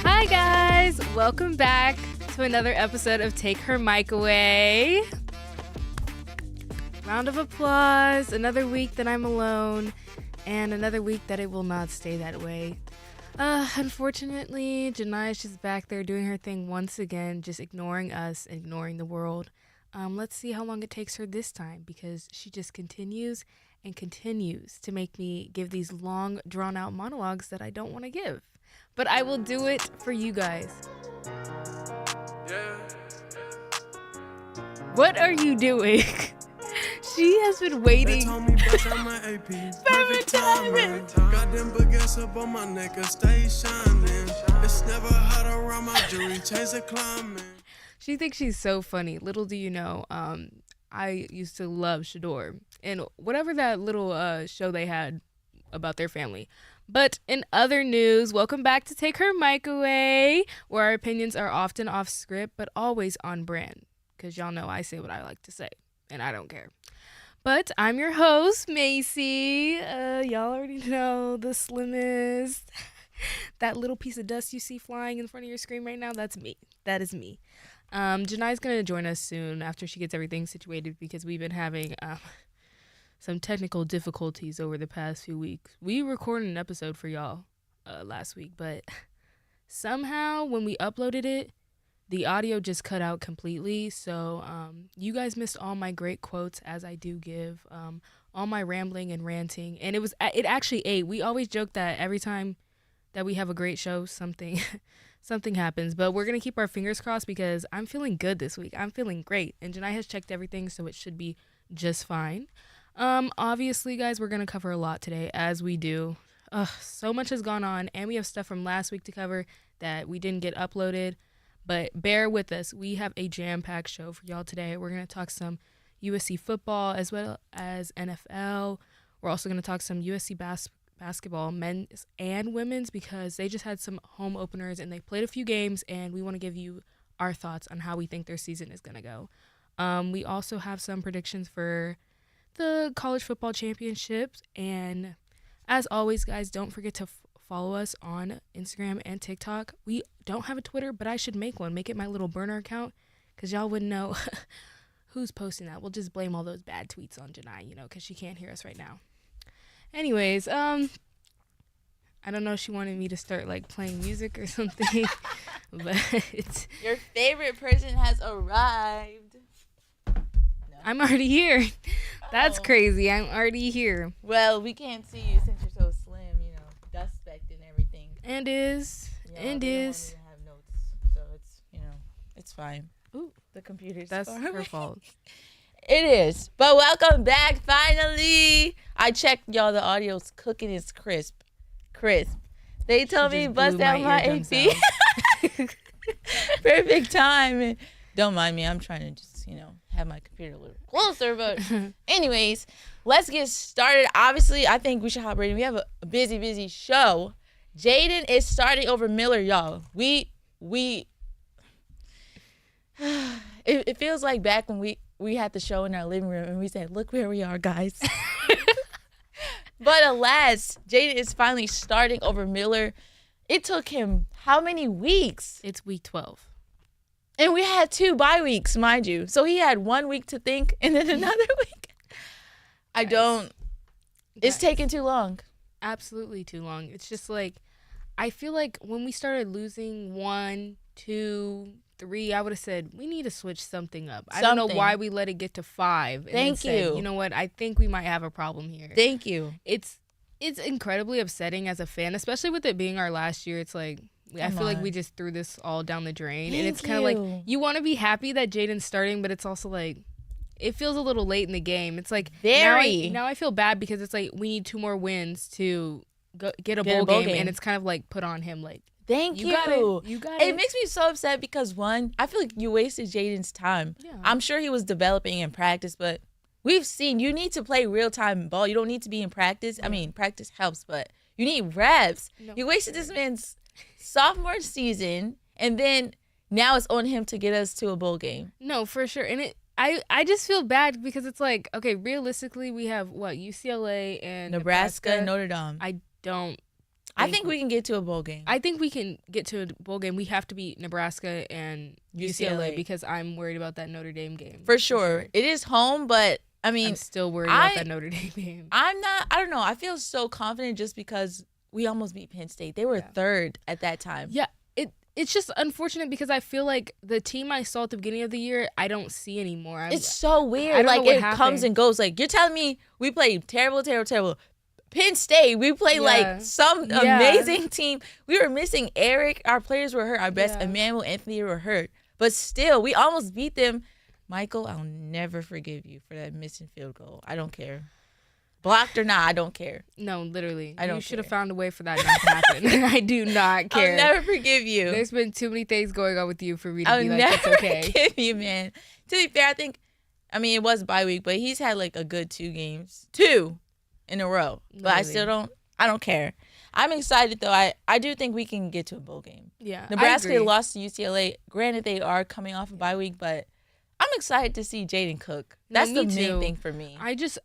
Hi guys, welcome back to another episode of Take Her Mic Away. Round of applause, another week that I'm alone, and another week that it will not stay that way. Unfortunately, Jania's just back there doing her thing once again, just ignoring us, ignoring the world. Let's see how long it takes her this time, because she just continues and continues to make me give these long, drawn-out monologues that I don't want to give. But I will do it for you guys. What are you doing? She has been waiting. Perfect timing. Got them baguettes up on my neck and stay shining. It's never hot around my jewelry, chase a climbing. She thinks she's so funny. Little do you know, I used to love Shador and whatever that little show they had about their family. But in other news, welcome back to Take Her Mic Away, where our opinions are often off script, but always on brand. Because y'all know I say what I like to say, and I don't care. But I'm your host, Macy. Y'all already know the slimmest. That little piece of dust you see flying in front of your screen right now, that's me. That is me. Janai's going to join us soon after she gets everything situated because we've been having some technical difficulties over the past few weeks. We recorded an episode for y'all last week, but somehow when we uploaded it, the audio just cut out completely. So you guys missed all my great quotes, as I do give, all my rambling and ranting. And it actually ate. We always joke that every time that we have a great show, something happens. But we're going to keep our fingers crossed because I'm feeling good this week. I'm feeling great. And Janai has checked everything, so it should be just fine. Obviously, guys, we're going to cover a lot today, as we do. So much has gone on, and we have stuff from last week to cover that we didn't get uploaded. But bear with us. We have a jam-packed show for y'all today. We're going to talk some USC football as well as NFL. We're also going to talk some USC basketball, men's and women's, because they just had some home openers and they played a few games, and we want to give you our thoughts on how we think their season is going to go. We also have some predictions for the college football championships, and as always, guys, don't forget to follow us on Instagram and TikTok. We don't have a Twitter, but I should make one. Make it my little burner account, because y'all wouldn't know who's posting that. We'll just blame all those bad tweets on Janai, because she can't hear us right now. Anyways, I don't know if she wanted me to start, playing music or something, but your favorite person has arrived. I'm already here. That's crazy. I'm already here. Well, we can't see you since you're so slim, dust specked and everything. And is. And is. Don't have notes, so it's, it's fine. Ooh, the computer's that's far her away. fault. It is. But welcome back, finally. I checked, y'all. The audio's cooking. It's crisp. They told me bust out my AP. Perfect time. And don't mind me. I'm trying to just, have my computer a little closer. But anyways, let's get started. Obviously, I think we should hop right in. We have a busy show. Jaden is starting over Miller, y'all. It feels like back when we had the show in our living room and we said, look where we are, guys. But alas, Jaden is finally starting over Miller. It took him how many weeks? It's week 12. And we had 2 bye weeks, mind you. So he had 1 week to think and then another week. It's taking too long. Absolutely too long. It's just I feel like when we started losing 1, 2, 3, I would have said, we need to switch something up. I don't know why we let it get to 5. And Thank you. Said, you know what? I think we might have a problem here. Thank you. It's incredibly upsetting as a fan, especially with it being our last year. It's I feel like we just threw this all down the drain. And it's kind of you want to be happy that Jaden's starting, but it's also it feels a little late in the game. It's very. Now I feel bad because it's we need 2 more wins to get a bowl game. And it's kind of put on him Thank you. You got it. It makes me so upset because, one, I feel like you wasted Jaden's time. Yeah. I'm sure he was developing in practice, but we've seen you need to play real-time ball. You don't need to be in practice. I mean, practice helps, but you need reps. No. You wasted this man's sophomore season, and then now it's on him to get us to a bowl game. No, for sure. And I just feel bad because it's like, okay, realistically, we have what, UCLA and Nebraska, Notre Dame. I don't. I think we can get to a bowl game. I think we can get to a bowl game. We have to beat Nebraska and UCLA UCLA. because I'm worried about that Notre Dame game. For sure. It is home, but I mean, I'm still worried about that Notre Dame game. I don't know. I feel so confident just because we almost beat Penn State. They were third at that time. Yeah, it's just unfortunate because I feel like the team I saw at the beginning of the year, I don't see anymore. It's so weird. I don't Like, know what it comes happened. and goes. Like, you're telling me we played terrible. Penn State, we play like some amazing team. We were missing Eric. Our players were hurt. Our best, Emmanuel, Anthony were hurt. But still, we almost beat them. Michael, I'll never forgive you for that missing field goal. I don't care. Blocked or not, I don't care. No, literally. I don't You should have care. found a way for that not to happen. I do not care. I'll never forgive you. There's been too many things going on with you for me to I'll be like, never it's okay. forgive you, man. To be fair, I mean, it was bye week, but he's had like a good 2 in a row. But I still I don't care. I'm excited though. I do think we can get to a bowl game. Yeah. I Nebraska agree. lost to UCLA. Granted, they are coming off a bye week, but I'm excited to see Jaden Cook. No, That's the me main too. thing for me.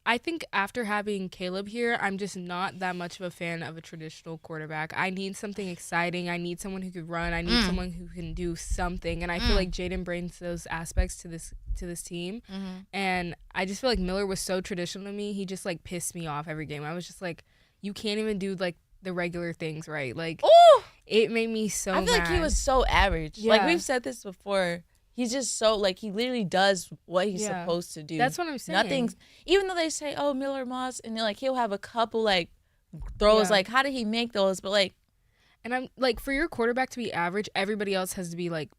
I think after having Caleb here, I'm just not that much of a fan of a traditional quarterback. I need something exciting. I need someone who could run. I need someone who can do something. And I feel like Jaden brings those aspects to this team. And I just feel like Miller was so traditional to me. He just like pissed me off every game. I was just like, you can't even do like the regular things right. Like, Ooh, it made me so I feel like he mad. was so average. Like Yeah. we've said this before. He's just so like he literally does what he's Yeah. supposed to do. That's what I'm saying. Nothing's even though they say, oh, Miller Moss, and they're like he'll have a couple like throws, Yeah. like how did he make those? But like And I'm like, for your quarterback to be average, everybody else has to be like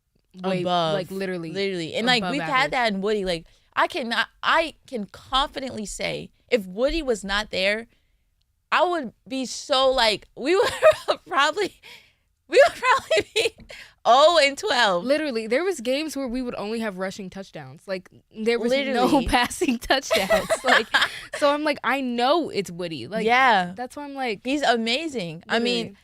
way above, like literally. and like above we've average. had that in Woody. Like I can confidently say if Woody was not there, I would be so like we would probably be 0-12. Literally, there was games where we would only have rushing touchdowns. Like there was no Literally. passing touchdowns. Like, so I'm like, I know it's Woody. Like, Yeah, that's why I'm like, he's amazing. I mean,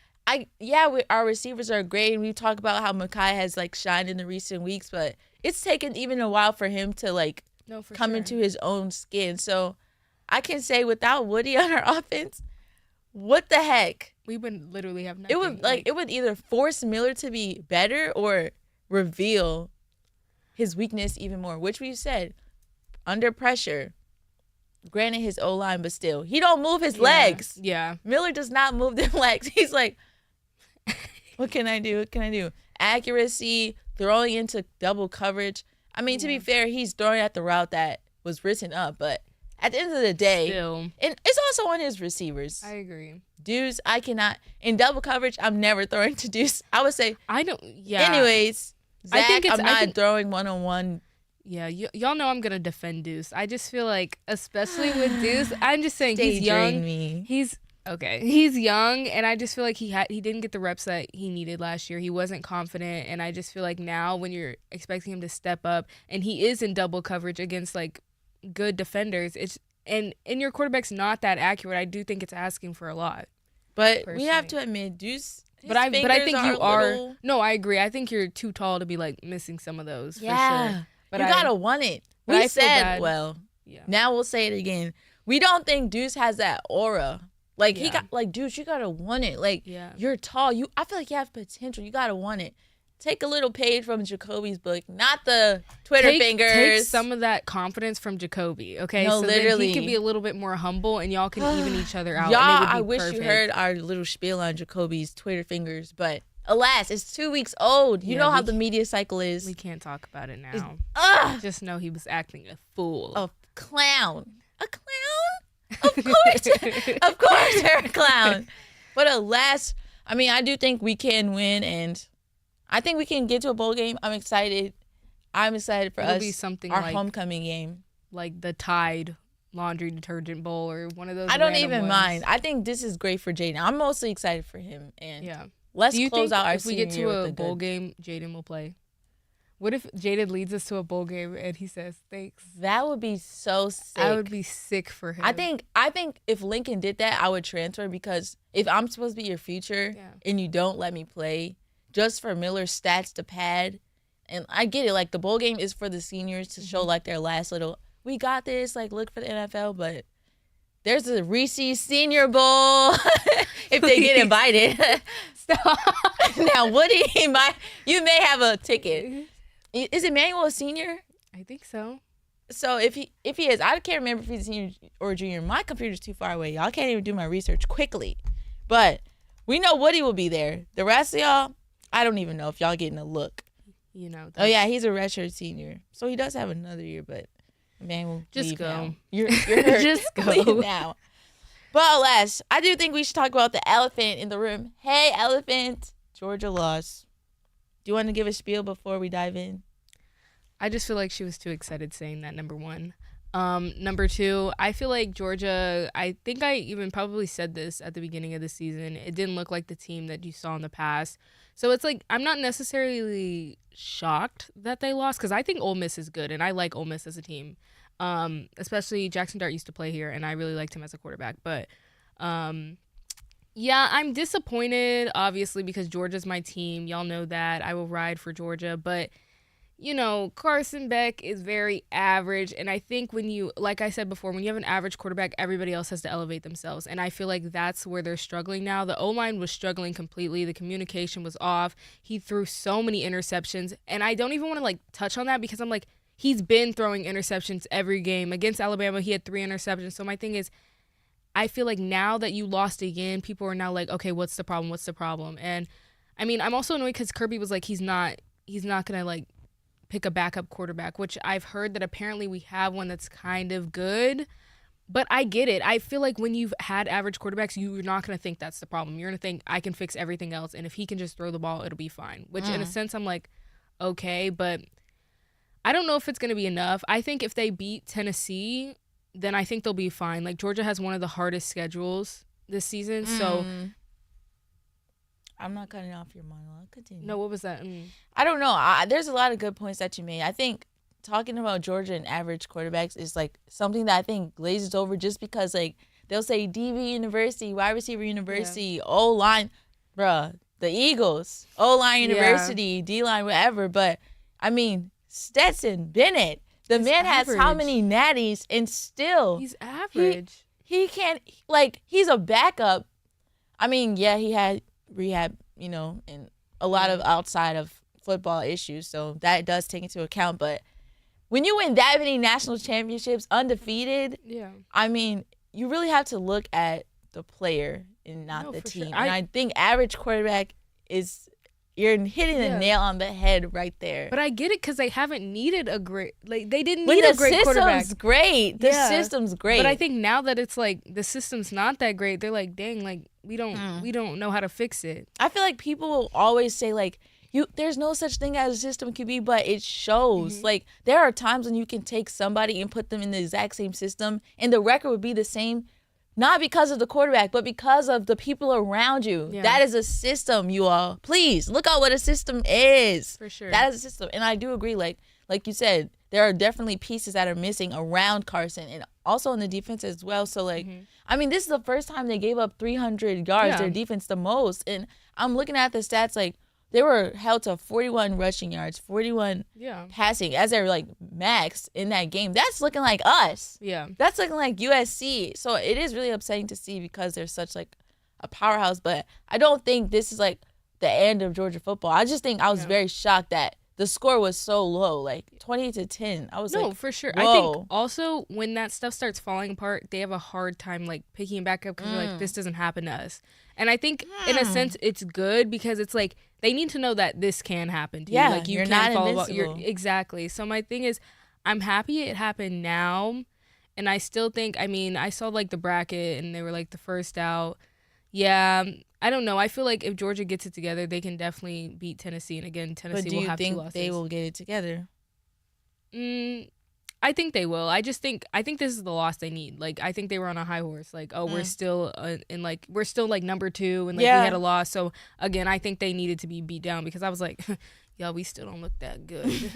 our receivers are great, and we talk about how Makai has like shined in the recent weeks, but it's taken even a while for him to like no, for come sure. into his own skin. So I can say without Woody on our offense, what the heck? We would literally have nothing. It would either force Miller to be better or reveal his weakness even more, which we've said under pressure. Granted, his O-line, but still, he don't move his legs. Yeah. Miller does not move their legs. He's like, what can I do? What can I do? Accuracy, throwing into double coverage. I mean, to be fair, he's throwing at the route that was written up, but at the end of the day, Still, and it's also on his receivers. I agree. Deuce, I cannot. In double coverage, I'm never throwing to Deuce. I would say, I don't. Yeah. anyways, I Zach, think it's- I'm I not think- throwing one-on-one. Yeah, y'all know I'm gonna defend Deuce. I just feel like, especially with Deuce, I'm just saying he's Daydream young. me. He's young, and I just feel like he didn't get the reps that he needed last year. He wasn't confident, and I just feel like now when you're expecting him to step up, and he is in double coverage against like good defenders, and your quarterback's not that accurate. I do think it's asking for a lot. But we have Personally. to admit, Deuce. But I think you are. Little, No, I agree. I think you're too tall to be like missing some of those. For yeah. sure. But you I gotta want it. but We I feel said, bad. well, Yeah. now we'll say it again. We don't think Deuce has that aura. Like he Yeah. got like Deuce, you gotta want it. Like Yeah. you're tall. I feel like you have potential. You gotta want it. Take a little page from Jacoby's book, not the Twitter fingers. Take some of that confidence from Jacoby, okay? No, so then literally. he can be a little bit more humble, and y'all can even each other out. Y'all, and it would be I wish perfect. you heard our little spiel on Jacoby's Twitter fingers, but alas, it's 2 weeks old. You Yeah, know how we the media cycle is. We can't talk about it now. Ugh, Just know he was acting a fool. a clown. A clown? Of course. Of course they're a clown. But alas, I mean, I do think we can win, and I think we can get to a bowl game. I'm excited. I'm excited for It'll us. be something our like homecoming game. like the Tide laundry detergent bowl or one of those. I don't random even ones. mind. I think this is great for Jaden. I'm mostly excited for him. And Yeah. let's Do you close think out our if we get senior to year a with a bowl good- game, Jaden will play? What if Jaden leads us to a bowl game and he says thanks? That would be so sick. I would be sick for him. I think if Lincoln did that, I would transfer, because if I'm supposed to be your future Yeah. and you don't let me play just for Miller's stats to pad, And I get it. Like, the bowl game is for the seniors to show, like, their last little, we got this, like, look for the NFL. But there's a Reese's Senior Bowl if they get invited. Stop. Now, Woody, you may have a ticket. Is Emmanuel a senior? I think so. So if he is, I can't remember if he's a senior or a junior. My computer's too far away. Y'all can't even do my research quickly. But we know Woody will be there. The rest of y'all, I don't even know if y'all getting a look. You know. Oh yeah, he's a redshirt senior, so he does have another year. But man, just go. Now. You're hurt. Just go Leave now. But alas, I do think we should talk about the elephant in the room. Hey, elephant, Georgia lost. Do you want to give a spiel before we dive in? I just feel like she was too excited saying that, number one. Number two, I feel like Georgia, I think I even probably said this at the beginning of the season. It didn't look like the team that you saw in the past. So it's like, I'm not necessarily shocked that they lost because I think Ole Miss is good and I like Ole Miss as a team. Especially Jackson Dart used to play here and I really liked him as a quarterback. But yeah, I'm disappointed, obviously, because Georgia's my team. Y'all know that. I will ride for Georgia. But you know, Carson Beck is very average. And I think when you, like I said before, when you have an average quarterback, everybody else has to elevate themselves. And I feel like that's where they're struggling now. The O-line was struggling completely. The communication was off. He threw so many interceptions. And I don't even want to, like, touch on that because I'm like, he's been throwing interceptions every game. Against Alabama, he had 3 interceptions. So my thing is, I feel like now that you lost again, people are now like, okay, what's the problem? What's the problem? And, I mean, I'm also annoyed because Kirby was like, he's not going to, like, pick a backup quarterback, which I've heard that apparently we have one that's kind of good, but I get it. I feel like when you've had average quarterbacks, you're not going to think that's the problem. You're going to think I can fix everything else, and if he can just throw the ball, it'll be fine, which in a sense I'm like, okay, but I don't know if it's going to be enough. I think if they beat Tennessee, then I think they'll be fine. Like, Georgia has one of the hardest schedules this season, so I'm not cutting off your monologue. Continue. No, what was that? I don't know. There's a lot of good points that you made. I think talking about Georgia and average quarterbacks is like something that I think glazes over just because like they'll say DV University, wide receiver university, O-line, bruh, the Eagles, O-line university, D-line, whatever. But I mean, Stetson Bennett, the man has how many natties and still he's average. He can't, like, he's a backup. I mean, yeah, he had rehab, you know, and a lot of outside of football issues, so that does take into account. But when you win that many national championships undefeated, I mean, you really have to look at the player and not the team. Sure. And I think average quarterback is, you're hitting the nail on the head right there. But I get it because they haven't needed a great, like, they didn't need a great quarterback. The system's great. But I think now that it's like the system's not that great, they're like, dang, like we don't know how to fix it. I feel like people will always say like, there's no such thing as a system QB, but it shows. Like, there are times when you can take somebody and put them in the exact same system and the record would be the same. Not because of the quarterback, but because of the people around you. Yeah. That is a system, you all. Please, look at what a system is. For sure. That is a system. And I do agree, like you said, there are definitely pieces that are missing around Carson and also in the defense as well. So, like, I mean, this is the first time they gave up 300 yards, their defense the most. And I'm looking at the stats, like, they were held to 41 rushing yards, 41 passing as their, like, max in that game. That's looking like us. Yeah. That's looking like USC. So it is really upsetting to see because they're such, like, a powerhouse. But I don't think this is, like, the end of Georgia football. I just think I was very shocked that the score was so low, like 20-10. I was no, for sure. Whoa. I think also when that stuff starts falling apart, they have a hard time, like, picking it back up because they're like, this doesn't happen to us. And I think in a sense it's good because it's like they need to know that this can happen to you. Like, you you're can not follow invincible. Exactly. So my thing is, I'm happy it happened now, and I still think, I mean, I saw like the bracket and they were like the first out. Yeah, I don't know. I feel like if Georgia gets it together, they can definitely beat Tennessee. And again, Tennessee will have 2 losses. But do you think they will get it together? I think they will. I think this is the loss they need. Like, I think they were on a high horse. Like, oh, we're still we're still like number 2, and like we had a loss. So again, I think they needed to be beat down because I was like, yo, we still don't look that good.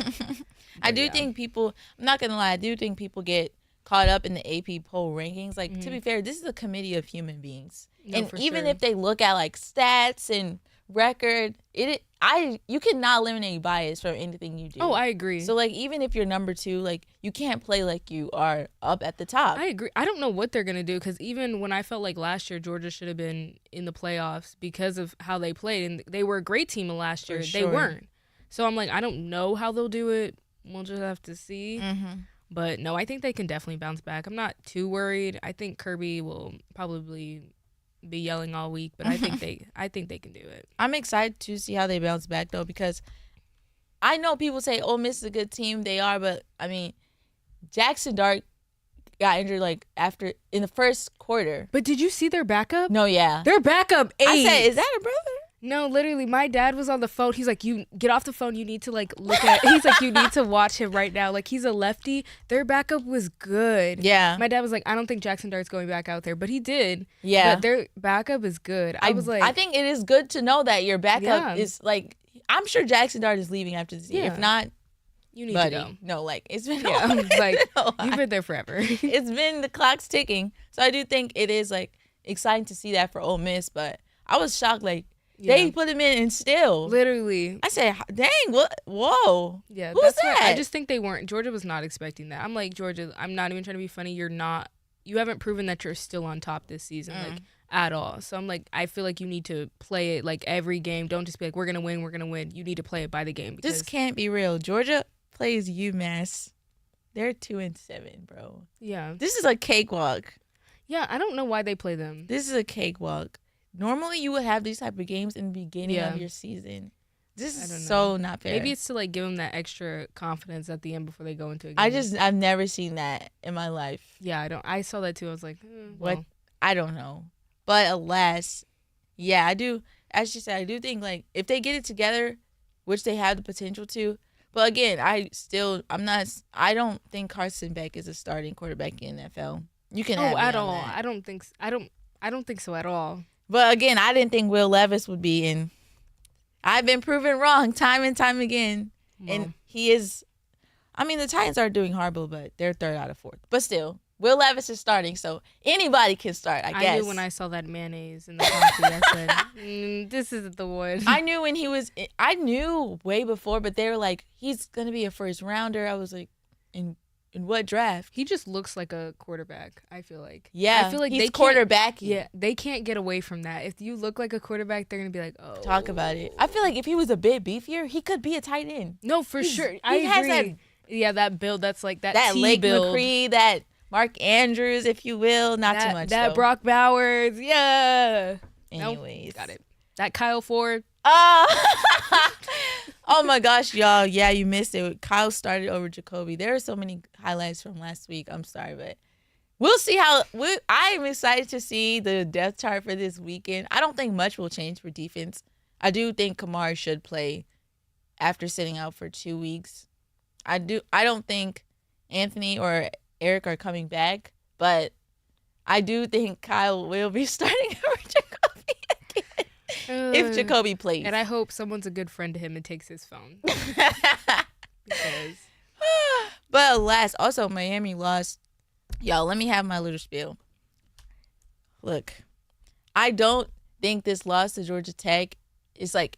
I do think people. I'm not gonna lie. I do think people get caught up in the AP poll rankings. Like, to be fair, this is a committee of human beings, and even if they look at like stats and record, you cannot eliminate bias from anything you do. Oh, I agree. So like even if you're number 2, like you can't play like you are up at the top. I agree. I don't know what they're gonna do because even when I felt like last year Georgia should have been in the playoffs because of how they played, and they were a great team last year. sure. They weren't. So I'm like, I don't know how they'll do it. We'll just have to see. Mm-hmm. But no, I think they can definitely bounce back. I'm not too worried. I think Kirby will probably be yelling all week, but I think they can do it. I'm excited to see how they bounce back though, because I know people say Ole Miss is a good team. They are, but I mean, Jackson Dart got injured like in the first quarter. But did you see their backup? No, yeah. Their backup 8. I said, is that a brother? No, literally, my dad was on the phone. He's like, you get off the phone. You need to like look at. He's like, you need to watch him right now. Like he's a lefty. Their backup was good. Yeah. My dad was like, I don't think Jackson Dart's going back out there, but he did. Yeah. But their backup is good. I was like, I think it is good to know that your backup Yeah. is like. I'm sure Jackson Dart is leaving after this year. Yeah. If not, you need buddy, to go. no, like it's been Yeah, like no, you've been there forever. it's been the clock's ticking. So I do think it is like exciting to see that for Ole Miss, but I was shocked like they Yeah. put him in and still. Literally. I said, dang, what? Whoa. Yeah, Who's that's what that? I just think they weren't. Georgia was not expecting that. I'm like, Georgia, I'm not even trying to be funny. You haven't proven that you're still on top this season, like at all. So I'm like, I feel like you need to play it like every game. Don't just be like, we're gonna win. You need to play it by the game. This can't be real. Georgia plays UMass. They're 2-7, bro. Yeah, This is a cakewalk. yeah. I don't know why they play them. This is a cakewalk. Normally, you would have these type of games in the beginning Yeah. of your season. This I don't is know. so not fair. Maybe it's to like give them that extra confidence at the end before they go into a game. I've never seen that in my life. Yeah, I saw that too. I was like, What? well, I don't know. But alas, yeah, I do. As she said, I do think like if they get it together, which they have the potential to. But again, I don't think Carson Beck is a starting quarterback in the NFL. You can have me at on all. that. I don't think so at all. But again, I didn't think Will Levis would be in. I've been proven wrong time and time again. Well. And he is, I mean, the Titans are doing horrible, but they're 3rd out of 4th. But still, Will Levis is starting, so anybody can start, I guess. I knew when I saw that mayonnaise in the concrete, I said, this isn't the one. I knew way before, but they were like, he's going to be a first rounder. I was like, in what draft? He just looks like a quarterback, I feel like. Yeah, I feel like he's they quarterback. Yeah, they can't get away from that. If you look like a quarterback, they're going to be like, oh. Talk about it. I feel like if he was a bit beefier, he could be a tight end. No, for sure. He I has agree. That build, that's like that That T Lake build. McCree, that Mark Andrews, if you will. Not too much, That though. Brock Bowers, yeah. Anyways. Nope, got it. That Kyle Ford. Oh my gosh, y'all. Yeah, you missed it. Kyle started over Jacoby. There are so many highlights from last week. I'm sorry, but we'll see I'm excited to see the depth chart for this weekend. I don't think much will change for defense. I do think Kamara should play after sitting out for 2 weeks. I don't think Anthony or Eric are coming back, but I do think Kyle will be starting over Jacoby again. If Jacoby plays. And I hope someone's a good friend to him and takes his phone. Because But alas, also Miami lost. Y'all, let me have my little spiel. Look, I don't think this loss to Georgia Tech is like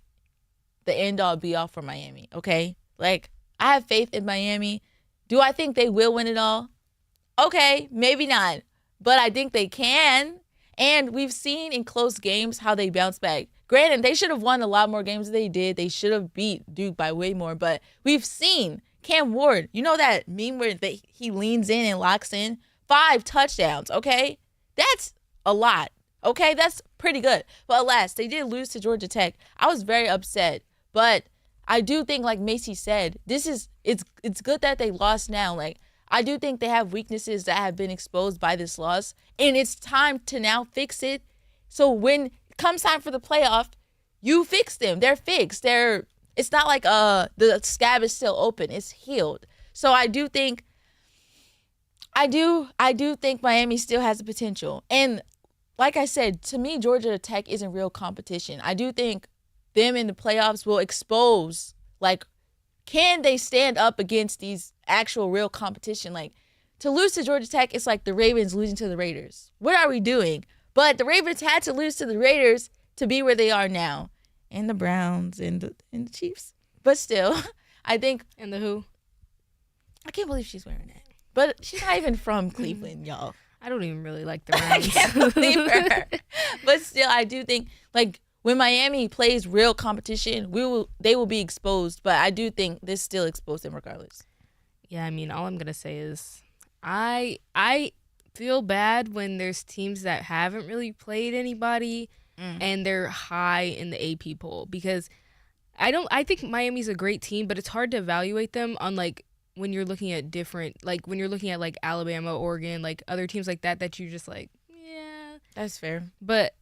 the end all be all for Miami, okay? Like, I have faith in Miami. Do I think they will win it all? Okay, maybe not. But I think they can. And we've seen in close games how they bounce back. Granted, they should have won a lot more games than they did. They should have beat Duke by way more. But we've seen Cam Ward. You know that meme where he leans in and locks in? 5 touchdowns, okay? That's a lot, okay? That's pretty good. But alas, they did lose to Georgia Tech. I was very upset. But I do think, like Macy said, it's good that they lost now. Like, I do think they have weaknesses that have been exposed by this loss, and it's time to now fix it. So when it comes time for the playoff, you fix them. They're fixed. It's not like the scab is still open. It's healed. So I do think Miami still has the potential. And like I said, to me, Georgia Tech isn't real competition. I do think them in the playoffs will expose, like, can they stand up against these actual real competition? Like, to lose to Georgia Tech, it's like the Ravens losing to the Raiders. What are we doing? But the Ravens had to lose to the Raiders to be where they are now. and the Browns and the Chiefs. But still, I think And the who? I can't believe she's wearing that. But she's not even from Cleveland, y'all. I don't even really like the I Browns. can't believe her. But still, I do think like when Miami plays real competition, they will be exposed. But I do think this still exposed them regardless. Yeah, I mean, all I'm gonna say is, I feel bad when there's teams that haven't really played anybody and they're high in the AP poll, because I think Miami's a great team, but it's hard to evaluate them on like when you're looking at different, like when you're looking at like Alabama, Oregon, like other teams like that you're just like, yeah. That's fair. But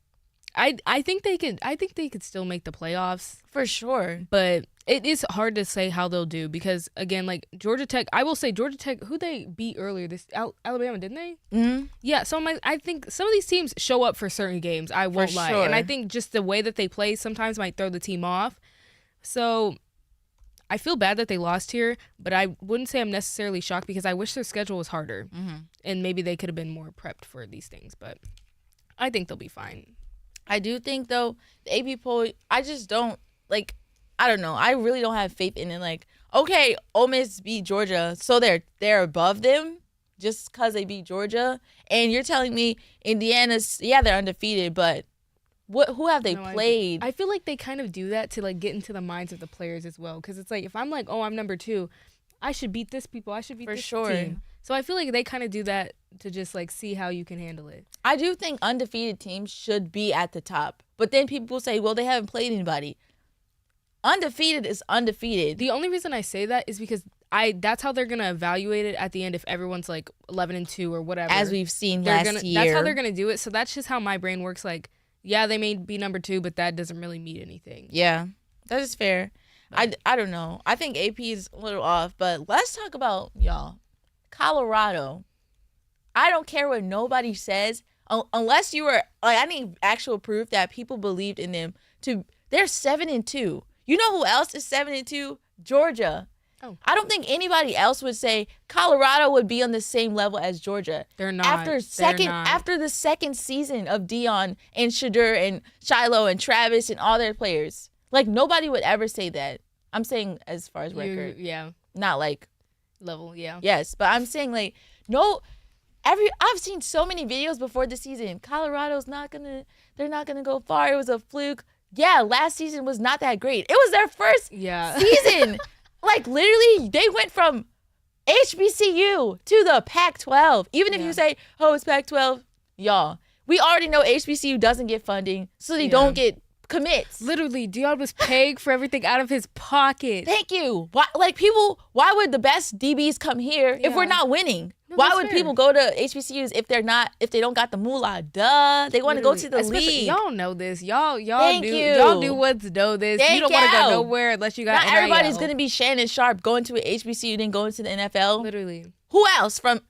I think they could still make the playoffs. For sure. But it is hard to say how they'll do, because again, like Georgia Tech, I will say Georgia Tech, who they beat earlier, this Alabama, didn't they? Mm-hmm. Yeah. So I think some of these teams show up for certain games. I won't lie, sure. and I think just the way that they play sometimes might throw the team off. So I feel bad that they lost here, but I wouldn't say I'm necessarily shocked, because I wish their schedule was harder, and maybe they could have been more prepped for these things. But I think they'll be fine. I do think though the AP poll, I just don't like. I don't know. I really don't have faith in it. Like, okay, Ole Miss beat Georgia, so they're above them just because they beat Georgia. And you're telling me Indiana's, yeah, they're undefeated, but who have they played? I feel like they kind of do that to like get into the minds of the players as well, because it's like, if I'm like, oh, I'm number 2, I should beat this people. I should beat this team. So I feel like they kind of do that to just like see how you can handle it. I do think undefeated teams should be at the top, but then people say, well, they haven't played anybody. Undefeated is undefeated. The only reason I say that is because that's how they're gonna evaluate it at the end, if everyone's like 11-2 or whatever. As we've seen last year. That's how they're gonna do it. So that's just how my brain works. Like, yeah, they may be number 2, but that doesn't really mean anything. Yeah, that is fair. I don't know. I think AP is a little off, but let's talk about, y'all, Colorado. I don't care what nobody says, unless you were like, I need actual proof that people believed in them. They're 7-2. You know who else is 7-2? Georgia. Oh. I don't think anybody else would say Colorado would be on the same level as Georgia. They're not. After the second season of Dion and Shedeur and Shiloh and Travis and all their players. Like, nobody would ever say that. I'm saying as far as record. Yeah. Not like Level, yeah. yes, but I'm saying like no. I've seen so many videos before the season. Colorado's they're not gonna go far. It was a fluke. Yeah, last season was not that great. It was their first season. Like, literally, they went from HBCU to the Pac-12. Even if you say, oh, it's Pac-12, y'all, we already know HBCU doesn't get funding, so they don't get commits. Literally, Dion was paying for everything out of his pocket. Thank you. Why would the best DBs come here if we're not winning? No, why that's would fair. people go to HBCUs if they don't got the moolah? Duh. They want to go to the league. Y'all know this. Y'all Thank do. you. Y'all do what's know this. You don't want to go nowhere unless you got Not everybody's NIL. gonna be Shannon Sharp going to an HBCU then going to the NFL. Literally. Who else but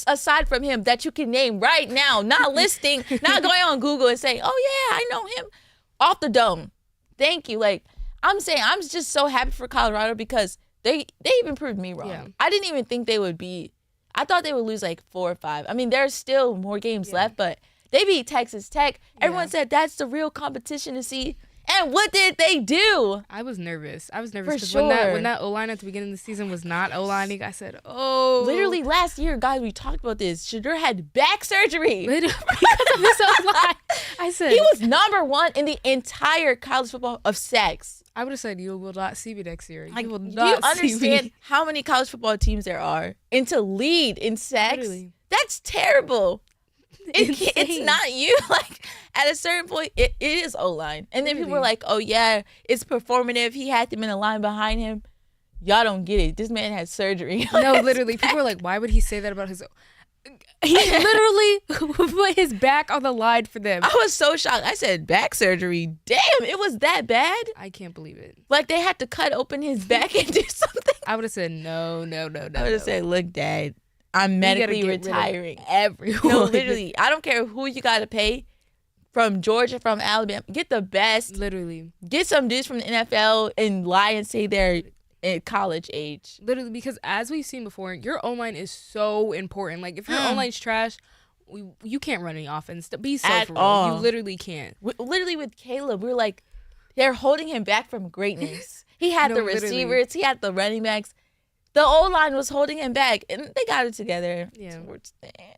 aside from him that you can name right now? Not listing, not going on Google and saying, oh yeah, I know him. Off the dome. Thank you. Like, I'm saying, I'm just so happy for Colorado because they even proved me wrong. Yeah. I didn't even think they would be. I thought they would lose like 4 or 5. I mean, there's still more games left, but they beat Texas Tech. Everyone said that's the real competition to see. And what did they do? I was nervous. For Because sure. when that O-line at the beginning of the season was not O-lining, I said, oh. Literally last year, guys, we talked about this. Shedeur had back surgery. Literally, because of this O-line. I said. He was number 1 in the entire college football of sacks. I would have said, you will not see me next year. Like, You will do you not see understand me. how many college football teams there are? And to lead in sacks, Literally. that's terrible. It's Insane. not you. Like, at a certain point, it is O-line. And then people were like, oh, yeah, it's performative. He had them in a line behind him. Y'all don't get it. This man had surgery. No, literally. People were like, why would he say that about his... He literally put his back on the line for them. I was so shocked. I said, back surgery? Damn, it was that bad? I can't believe it. Like, they had to cut open his back and do something? I would have said, no. I would have said, look, Dad, I'm You gotta medically get rid of retiring. everyone. No, literally. I don't care who you got to pay. From Georgia, from Alabama. Get the best. Literally. Get some dudes from the NFL and lie and say they're at college age. Literally, because as we've seen before, your O-line is so important. Like, if your O-line's trash, you can't run any offense. Be so At for real. all. You literally can't. Literally with Caleb, we're like, they're holding him back from greatness. He had No, the literally. receivers. He had the running backs. The O-line was holding him back, and they got it together. Yeah. Towards the end.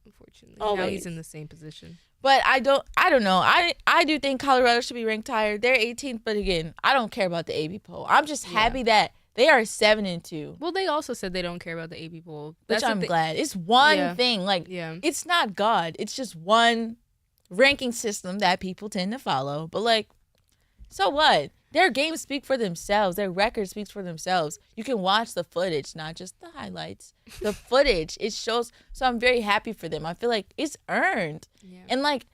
Unfortunately, now Always. he's in the same position. But I don't know. I do think Colorado should be ranked higher. They're 18th, but again, I don't care about the AP poll. I'm just happy that they are 7-2. Well, they also said they don't care about the AP poll, Which the I'm thi- glad. It's one Yeah. thing. Like, Yeah, it's not God. It's just one ranking system that people tend to follow. But, like, so what? Their games speak for themselves. Their record speaks for themselves. You can watch the footage, not just the highlights. The footage, it shows. So I'm very happy for them. I feel like it's earned. yeah. And, like,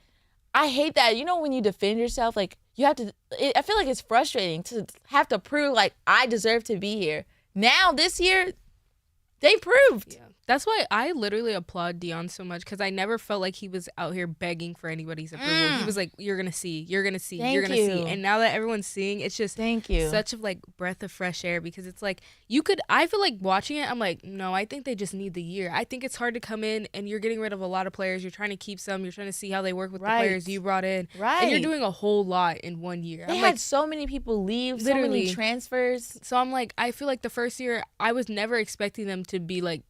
I hate that. You know, when you defend yourself, like, you have to, I feel like it's frustrating to have to prove, like, I deserve to be here. Now, this year, they proved. Yeah. That's why I literally applaud Dion so much because I never felt like he was out here begging for anybody's approval. He was like, "You're gonna see, you're gonna see, you're Thank gonna see." you. And now that everyone's seeing, it's just Thank you. such a like breath of fresh air because it's like you could. I feel like watching it, I'm like, no, I think they just need the year. I think it's hard to come in and you're getting rid of a lot of players. You're trying to keep some. You're trying to see how they work with Right. the players you brought in, Right. and you're doing a whole lot in 1 year. They I'm had like, so many people leave, so Literally. many transfers. so I'm like, I feel like the first year I was never expecting them to be like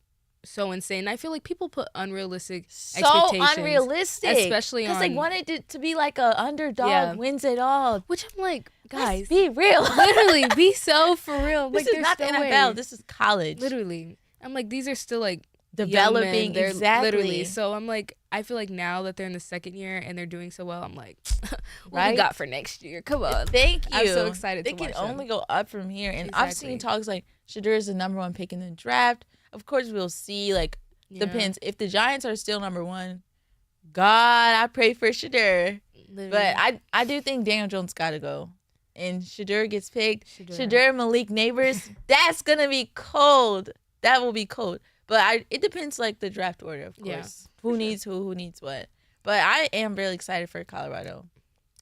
so insane. I feel like people put unrealistic So expectations, unrealistic. especially because they on- wanted it to be like a underdog Yeah. wins it all. Which I'm like, guys, Let's be real. literally be so for real. This Like, is there's not the no NFL. way. This is college. Literally, I'm like, these are still like Developing, young men. They're exactly. Literally, so I'm like, I feel like now that they're in the second year and they're doing so well, I'm like, what Right? we got for next year? Come on. Thank you. I'm so excited They to can watch them. only go up from here. And I've Exactly. seen talks like Shadur is the number one pick in the draft. Of course, we'll see. Like, Yeah. depends. If the Giants are still number one, God, I pray for Shadur. Literally. But I do think Daniel Jones got to go. And Shadur gets picked. Shadur. Shadur, Malik Neighbors, that's going to be cold. That will be cold. But it depends, like, the draft order, of course. Yeah, Who needs who needs what. But I am really excited for Colorado.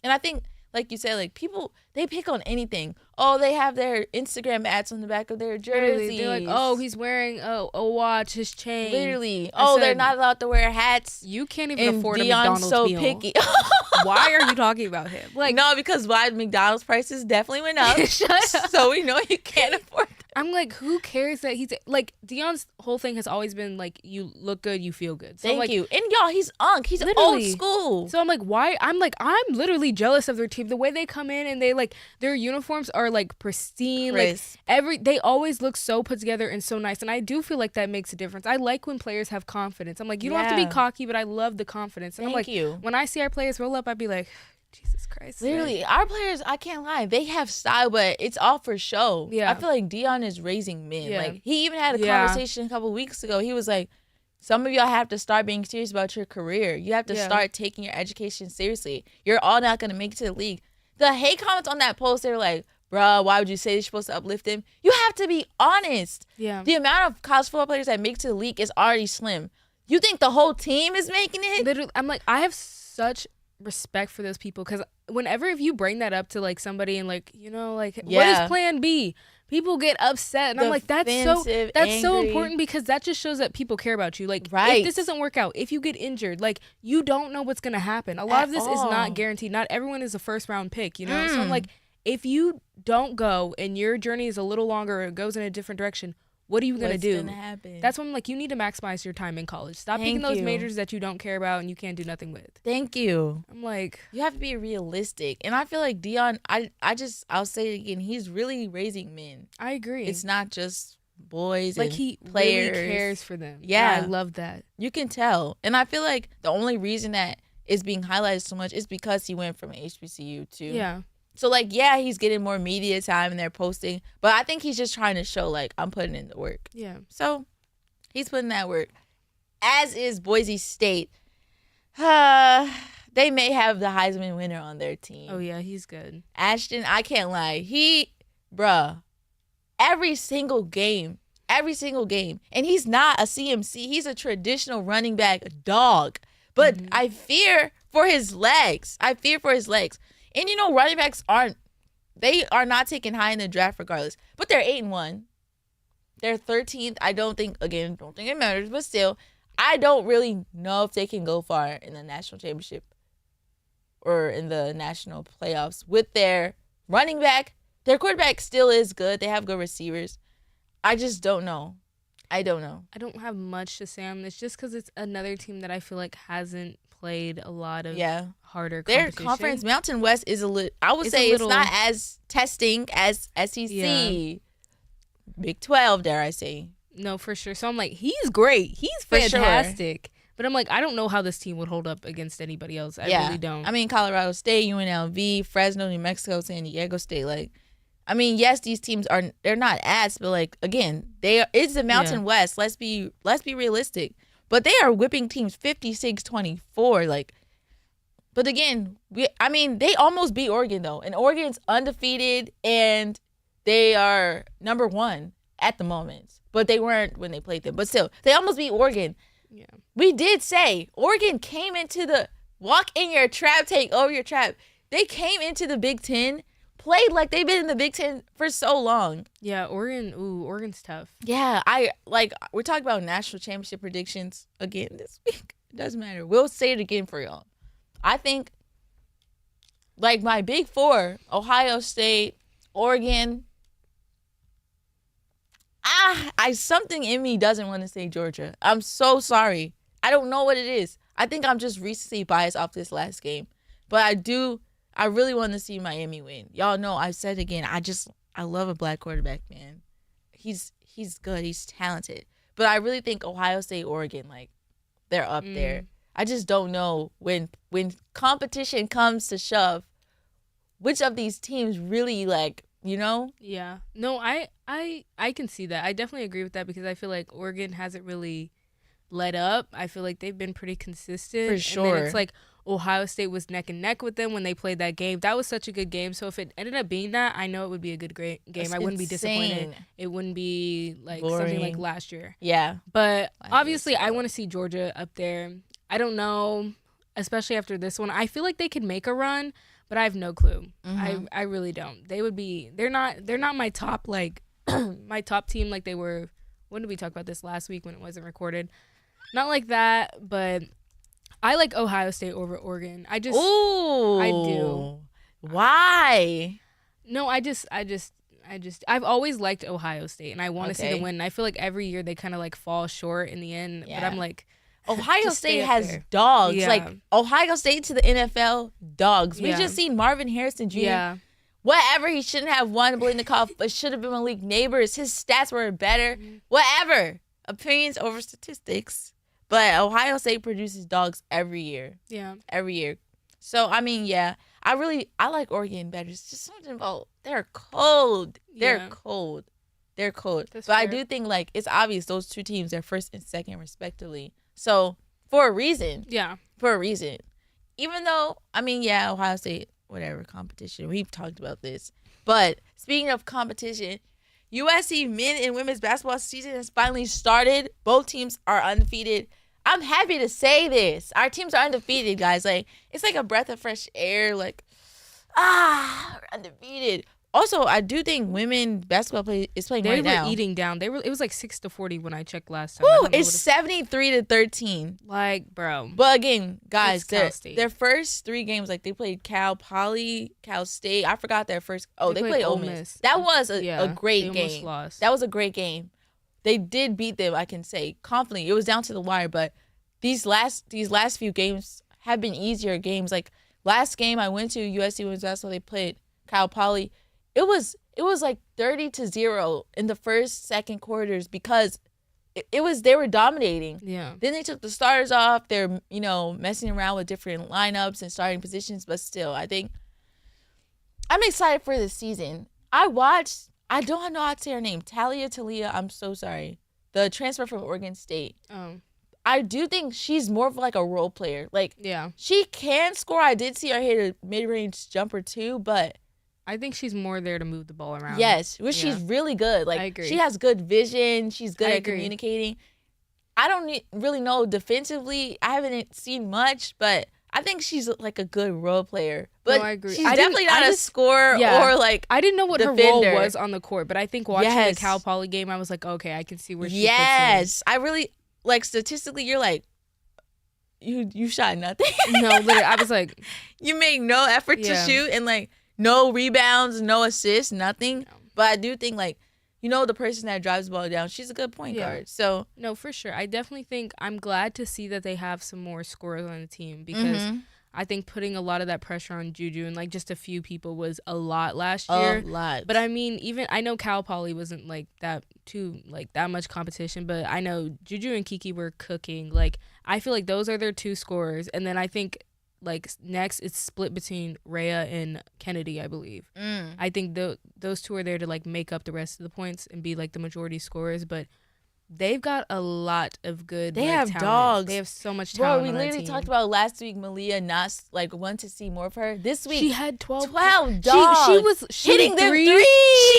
And I think, like you said, like, people, they pick on anything. Oh, they have their Instagram ads on the back of their jerseys. Literally, they're like, oh, he's wearing a watch, his chain. Literally. I Oh, they're said- not allowed to wear hats. You can't even And afford a Dion's McDonald's so meal. picky. Why are you talking about him? Like, No, because why McDonald's prices definitely went up. Shut up. So we know you can't afford them. I'm like, who cares that he's like Dion's whole thing has always been like, you look good, you feel good. So I'm Thank like, you. And y'all, he's He's old Literally. school. So I'm like, why? I'm literally jealous of their team. The way they come in and they like their uniforms are like pristine. Chris. Like they always look so put together and so nice. And I do feel like that makes a difference. I like when players have confidence. I'm like, you don't have to Yeah. be cocky, but I love the confidence. And I'm Thank like, you. when I see our players roll up, I'd be like, Jesus Christ. man. Literally, our players, I can't lie, they have style, but it's all for show. Yeah. I feel like Dion is raising men. Yeah. Like, he even had a Yeah. conversation a couple weeks ago. He was like, some of y'all have to start being serious about your career. You have to Yeah. start taking your education seriously. You're all not going to make it to the league. The hate comments on that post, they were like, bruh, why would you say you're supposed to uplift him? You have to be honest. Yeah. The amount of college football players that make it to the league is already slim. You think the whole team is making it? Literally, I'm like, I have such respect for those people because whenever if you bring that up to like somebody and like, you know, like what Yeah. is plan B, people get upset and I'm like, that's so Defensive, angry. important because that just shows that people care about you. Like, Right. if this doesn't work out, if you get injured, like, you don't know what's gonna happen. A lot At of this is all. not guaranteed. Not everyone is a first round pick, you know. So I'm Mm. like, if you don't go and your journey is a little longer or it goes in a different direction, what are you gonna What's do? gonna happen? That's when I'm like, you need to maximize your time in college. Stop picking Thank those you. majors that you don't care about and you can't do nothing with. Thank you. I'm like, You have to be realistic. And I feel like Dion, I'll say it again, he's really raising men. I agree. It's not just boys like and he players. really cares for them. Yeah. I love that. You can tell. And I feel like the only reason that is being highlighted so much is because he went from HBCU to. Yeah. So, like, yeah, he's getting more media time and they're posting. But I think he's just trying to show, like, I'm putting in the work. Yeah. So, he's putting that work. As is Boise State. They may have the Heisman winner on their team. Oh yeah, he's good. Ashton, I can't lie. Every single game. And he's not a CMC. He's a traditional running back dog. But I fear for his legs. And you know, running backs they are not taken high in the draft regardless. But they're 8-1. They're 13th. I don't think it matters, but still, I don't really know if they can go far in the national championship or in the national playoffs with their running back. Their quarterback still is good. They have good receivers. I just don't know. I don't know. I don't have much to say on this just because it's another team that I feel like hasn't played a lot of harder Their competition. conference, Mountain West, is a little, I would say it's not as testing as SEC. Yeah. Big 12, dare I say. No, for sure. So I'm like, he's great. He's For sure. fantastic. But I'm like, I don't know how this team would hold up against anybody else. I really don't. I mean, Colorado State, UNLV, Fresno, New Mexico, San Diego State. Like, I mean, yes, these teams they're not ass, but like again, it's the Mountain West. Let's be realistic. But they are whipping teams 56-24. Like, but again, they almost beat Oregon though, and Oregon's undefeated and they are number 1 at the moment. But they weren't when they played them. But still, they almost beat Oregon. Yeah. We did say Oregon came into the walk in your trap, take over your trap. They came into the Big Ten, played like they've been in the Big Ten for so long. Yeah, Oregon's tough. Yeah, we're talking about national championship predictions again this week. It doesn't matter. We'll say it again for y'all. I think like my Big 4, Ohio State, Oregon. Something in me doesn't want to say Georgia. I'm so sorry. I don't know what it is. I think I'm just recency biased off this last game. But I really want to see Miami win. Y'all know I said again, I love a black quarterback, man. He's good. He's talented. But I really think Ohio State, Oregon, like, they're up there. I just don't know when competition comes to shove, which of these teams really, like, you know? Yeah. No, I can see that. I definitely agree with that because I feel like Oregon hasn't really let up. I feel like they've been pretty consistent. For sure. And then it's like Ohio State was neck and neck with them when they played that game. That was such a good game. So if it ended up being that, I know it would be a good game. That's I wouldn't be insane. disappointed. It wouldn't be like Boring. something like last year. Yeah. But Last obviously, year. I want to see Georgia up there. I don't know, especially after this one. I feel like they could make a run, but I have no clue. I really don't. They're not my top my top team like they were. When did we talk about this last week when it wasn't recorded? Not like that, but I like Ohio State over Oregon. I do. Why? No, I've always liked Ohio State and I want to see them win. And I feel like every year they kind of like fall short in the end, but I'm like, Ohio just stay State up has there. dogs. Yeah. Like Ohio State to the NFL, dogs. We Yeah. just seen Marvin Harrison Jr. Yeah. Whatever, he shouldn't have won Biletnikoff, but should have been Malik Neighbors. His stats were better. Whatever. Opinions over statistics. But Ohio State produces dogs every year. Yeah. Every year. So, I mean, yeah. I like Oregon better. It's just something about, they're cold. They're Yeah. cold. They're cold. That's but I fair. do think, like, it's obvious those two teams are first and second, respectively. So, for a reason. Yeah. For a reason. Even though, I mean, yeah, Ohio State, whatever, competition. We've talked about this. But speaking of competition, USC men and women's basketball season has finally started. Both teams are undefeated. I'm happy to say this. Our teams are undefeated, guys. Like, it's like a breath of fresh air. Like, we're undefeated. Also, I do think women basketball is playing They right were now. eating down. It was like 6-40 when I checked last time. I Woo, don't know it's what 73-13. like, bro. But again, guys, It's Cal State. their first 3 games, like they played Cal Poly, Cal State. I forgot their first. Oh, they played Ole Miss. That was a Yeah, great they almost game. lost. That was a great game. They did beat them, I can say confidently. It was down to the wire, but these last few games have been easier games. Like last game I went to USC women's basketball, they played Cal Poly. It was like 30-0 in the first, second quarters because they were dominating. Yeah. Then they took the starters off. They're, messing around with different lineups and starting positions. But still, I think I'm excited for this season. I don't know how to say her name. Talia. I'm so sorry. The transfer from Oregon State. Oh. I do think she's more of like a role player. Like, Yeah. she can score. I did see her hit a mid-range jumper too, but I think she's more there to move the ball around. yes, which she's really good. Like, I agree. she has good vision. She's good I at agree. communicating. I don't really know defensively. I haven't seen much, but I think she's like a good role player. But No, I agree. she's I didn't- definitely I not a just- scorer yeah. or like I didn't know what her defender. role was on the court, but I think watching Yes. the Cal Poly game, I was like, okay, I can see where she fits yes. I really like statistically. You're like, you shot nothing. No, literally, I was like, You made no effort to Yeah. shoot and like no rebounds, no assists, nothing. No. But I do think like, the person that drives the ball down, she's a good point Yeah. guard. So no, for sure. I definitely think I'm glad to see that they have some more scorers on the team because I think putting a lot of that pressure on Juju and like just a few people was a lot last year. a lot. But I mean, even I know Cal Poly wasn't like that much competition, but I know Juju and Kiki were cooking. Like I feel like those are their two scorers, and then I think like next it's split between Rhea and Kennedy, I believe. I think those two are there to like make up the rest of the points and be like the majority scorers, but they've got a lot of good. They like, have talent. dogs. They have so much Bro, talent. we on that literally team. talked about last week Malia not like want to see more of her. This week She had 12 dogs. She was hitting shooting them threes. threes.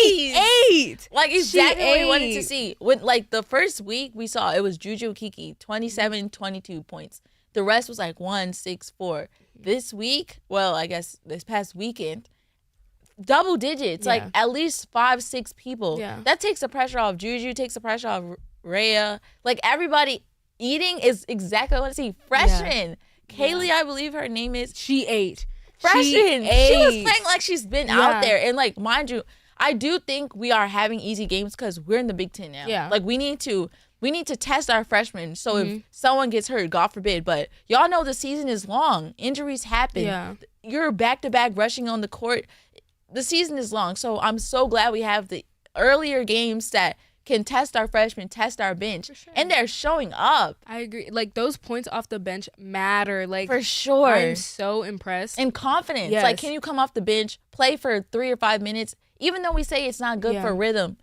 She ate. Like exactly what we wanted to ate. see. When like the first week we saw it was Juju Kiki 27, 22 points. The rest was like 1, 6, 4. This week, well, I guess this past weekend, double digits, Yeah. like at least 5, 6 people. Yeah. That takes the pressure off Juju, takes the pressure off Rhea. Like everybody eating is exactly what I want to see. Freshman. Kaylee, I believe her name is. She ate. Freshman. She was ate. playing like she's been Yeah. out there. And like, mind you, I do think we are having easy games because we're in the Big Ten now. Yeah. Like we need to test our freshmen. So if someone gets hurt, God forbid, but y'all know the season is long. Injuries happen. Yeah. You're back to back rushing on the court. The season is long. So I'm so glad we have the earlier games that can test our freshmen, test our bench. sure. And they're showing up. I agree. Like those points off the bench matter. Like For sure. I'm so impressed. And confidence. Yes. Like, can you come off the bench, play for 3 or 5 minutes? Even though we say it's not good Yeah. for rhythm,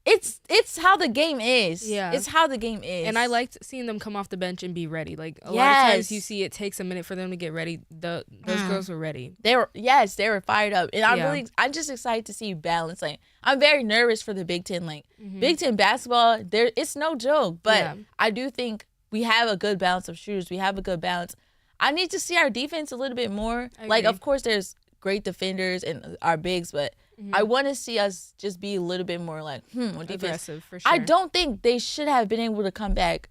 it's how the game is. Yeah. It's how the game is. And I liked seeing them come off the bench and be ready. Like a lot of Yes. times you see it takes a minute for them to get ready. Those girls were ready. they were fired up. And I'm just excited to see balance. Like, I'm very nervous for the Big Ten. Like, Big Ten basketball, it's no joke. But Yeah. I do think we have a good balance of shooters. We have a good balance. I need to see our defense a little bit more. I Like, agree. of course, there's great defenders and our bigs, but I want to see us just be a little bit more like, on defense. Aggressive for sure. I don't think they should have been able to come back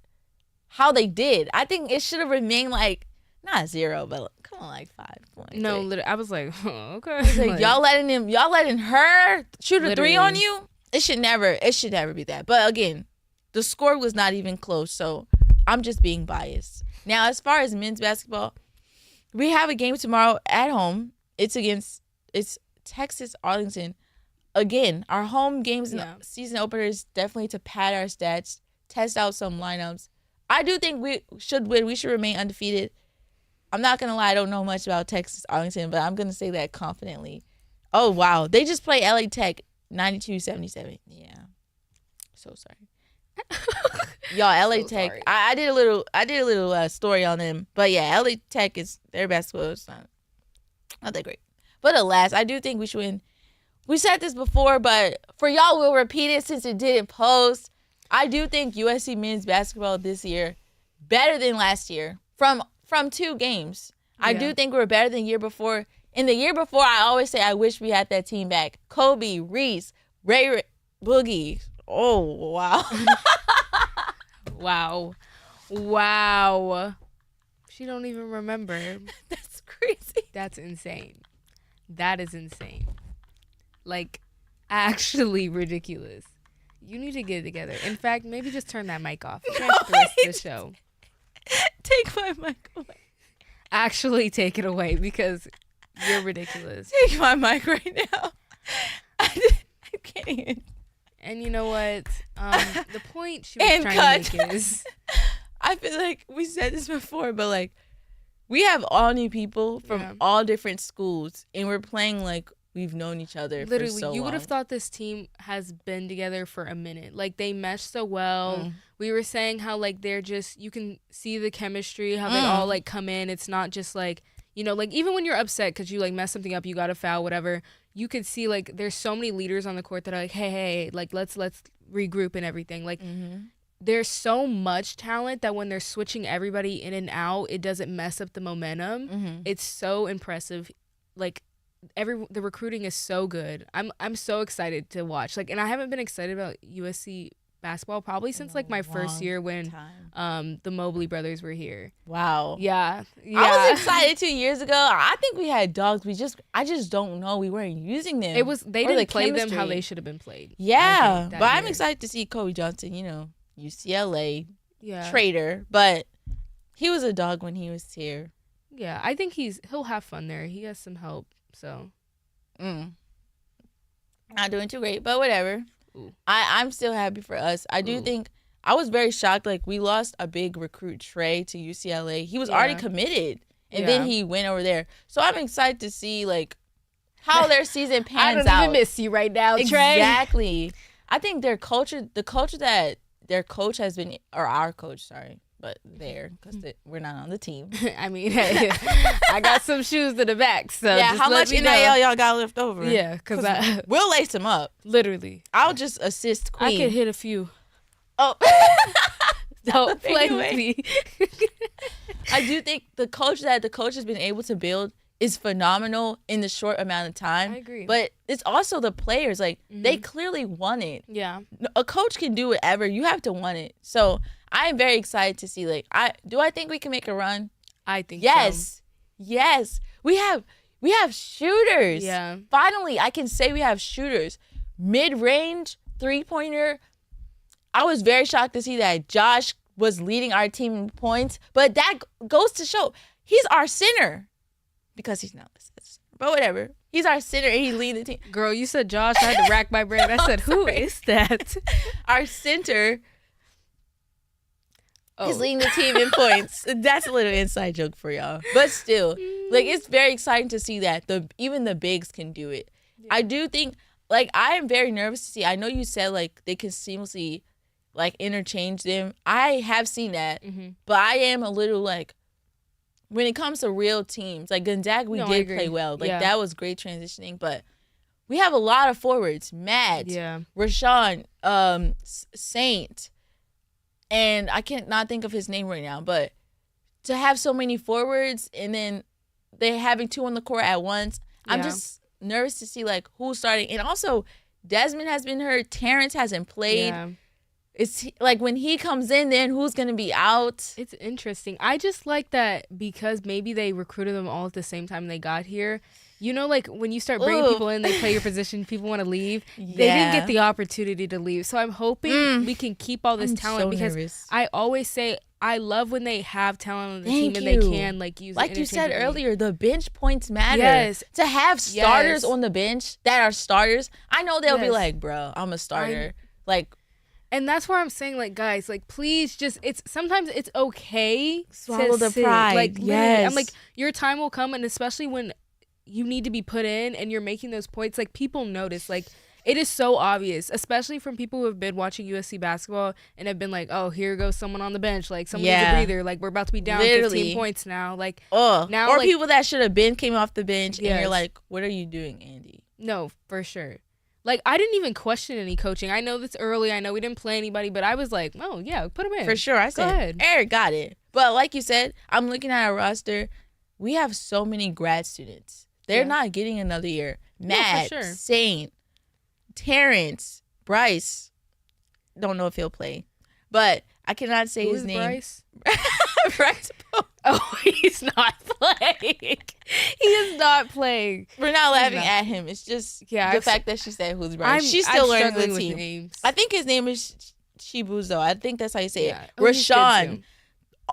how they did. I think it should have remained like, not 0, but come on, like 5 points. No, Like, literally, I was like, oh, okay. like, y'all letting her shoot a 3 on Literally. you? It should never be that. But again, the score was not even close, so I'm just being biased. Now, as far as men's basketball, we have a game tomorrow at home. It's Texas Arlington. Again, our home games and Yeah. season openers definitely to pad our stats, test out some lineups. I do think we should win. We should remain undefeated. I'm not going to lie. I don't know much about Texas Arlington, but I'm going to say that confidently. Oh, wow. They just play LA Tech 92-77. Yeah. So sorry. Y'all, LA So Tech. sorry. I did a little story on them. But yeah, LA Tech is their basketball is not that great. But alas, I do think we should win. We said this before, but for y'all, we'll repeat it since it didn't post. I do think USC men's basketball this year better than last year from 2 games. I Yeah. do think we're better than the year before. In the year before, I always say I wish we had that team back. Kobe, Reese, Ray Boogie. Oh, wow. Wow. She don't even remember. That's crazy. That's insane. That is insane. Like, actually ridiculous. You need to get it together. In fact, maybe just turn that mic off. You can't have the rest of the show. Take my mic away. Actually take it away because you're ridiculous. Take my mic right now. I can't even. And you know what? The point she was And trying cut. to make is I feel like we said this before, but like we have all new people from Yeah. all different schools, and we're playing like we've known each other literally, for so you would long. have thought this team has been together for a minute. Like, they mesh so well. We were saying how, like, they're just, you can see the chemistry, how they all, like, come in. It's not just, like, you know, like, even when you're upset because you, like, mess something up, you got a foul, whatever, you could see, like, there's so many leaders on the court that are like, hey, like, let's regroup and everything. Like, there's so much talent that when they're switching everybody in and out, it doesn't mess up the momentum. It's so impressive. Like, the recruiting is so good. I'm so excited to watch. Like, and I haven't been excited about USC basketball probably since like my first long year when time. the Mobley brothers were here. Wow. Yeah. I was excited 2 years ago. I think we had dogs. I just don't know. We weren't using them. They Or didn't the play them how chemistry. they should have been played. Yeah, that but I'm year. excited to see Kobe Johnson. UCLA Yeah. traitor, but he was a dog when he was here. Yeah, I think he'll have fun there. He has some help, so Not doing too great, but whatever. Ooh. I'm still happy for us. I do Ooh. think I was very shocked. Like, we lost a big recruit, Trey, to UCLA. He was already Yeah. committed, and then Yeah. he went over there. So I'm excited to see like how their season pans I don't out. even miss you right now, Trey. Exactly. I think the culture that their coach has been, or our coach, sorry, but because we're not on the team. I mean, hey, I got some shoes to the back, so Yeah, just how let much me NIL know. y'all got left over? Yeah, because I We'll lace him up. literally I'll just assist I Queen. could hit a few. Oh. Don't play Anyway. with me. I do think the coach has been able to build is phenomenal in the short amount of time. I agree. But it's also the players. Like, they clearly want it. Yeah, A coach can do whatever. You have to want it. So I am very excited to see. Like, I think we can make a run? I think Yes. Yes. We have shooters. Yeah. Finally, I can say we have shooters. Mid-range, three-pointer. I was very shocked to see that Josh was leading our team in points, but that goes to show he's our center because he's not listed. But whatever. He's our center and he's leading the team. so. Girl, you said Josh. I had to rack my brain. I said, who sorry. is that? Our center is Oh. leading the team in points. That's a little inside joke for y'all. But still, like, it's very exciting to see that even the bigs can do it. I do think, like, I am very nervous to see. I know you said, like, they can seamlessly, like, interchange them. I have seen that. But I am a little, like, when it comes to real teams, like Gonzaga, we No, I did agree. play well. Like, Yeah. that was great transitioning. But we have a lot of forwards. Matt, Yeah. Rashawn, Saint, and I can't not think of his name right now, but to have so many forwards and then they having two on the court at once, I'm Yeah. just nervous to see like who's starting. And also, Desmond has been hurt. Terrence hasn't played. Yeah. It's like when he comes in, then who's gonna be out? It's interesting. I just like that because maybe they recruited them all at the same time they got here. You know, like when you start bringing Ooh. people in, they play your position, people want to leave. They didn't Yeah. get the opportunity to leave. So I'm hoping we can keep all this I'm talent so because nervous. I always say I love when they have talent on the Thank team you. and they can like use it Like you said interchangeably. earlier, the bench points matter. Yes. To have starters Yes. on the bench that are starters, I know they'll be Yes. like, bro, I'm a starter. Like, And that's where I'm saying, like, guys, like, please just, sometimes it's okay Swallow to the sit. pride. Like, literally, Yes. I'm like, your time will come, and especially when you need to be put in and you're making those points, like, people notice. Like, it is so obvious, especially from people who have been watching USC basketball and have been like, oh, here goes someone on the bench. Like, someone needs Yeah. a breather. Like, we're about to be down Literally. 15 points now. Like, oh, Now, or like- people that should have been came off the bench, and Yes. you're like, what are you doing, Andy? no, for sure. Like, I didn't even question any coaching. I know that's early. I know we didn't play anybody, but I was like, oh, yeah, put him in. For sure, I Go said ahead. Eric got it. But like you said, I'm looking at our roster. We have so many grad students. They're Yeah. not getting another year. for Matt, sure. Saint, Terrence, Bryce. Don't know if he'll play, but I cannot say Who his is name. Bryce? Bryce. Oh, he's not playing. He is not playing. We're not laughing not. at him. It's just Yeah, the I've fact that she said who's Bryce. She's still learning struggling the with team. names. I think his name is Shibuzo. I think that's how you say Yeah. it. Oh, he's good Rashawn. too.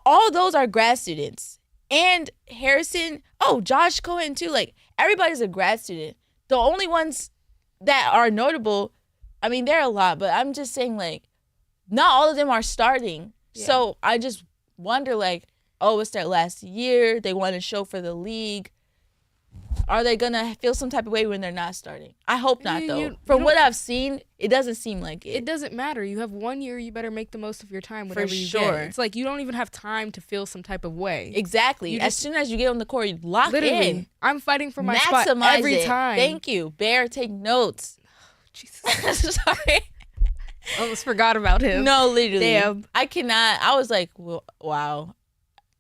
All those are grad students. And Harrison, Josh Cohen too. Like, everybody's a grad student. The only ones that are notable, I mean, there are a lot, but I'm just saying, like, not all of them are starting. Yeah. So I just wonder, like, it's their last year. They want to show for the league. Are they going to feel some type of way when they're not starting? I hope not, though. you From don't- what I've seen, it doesn't seem like It doesn't matter. You have 1 year. You better make the most of your time. Whatever you sure. get. It's like you don't even have time to feel some type of way. Exactly. You As just- soon as you get on the court, you lock Literally, in. I'm fighting for my spot Maximize every it. time. Thank you. Bear, take notes. Jesus, Sorry. I almost forgot about him. No, literally. Damn. I cannot. I was like, wow.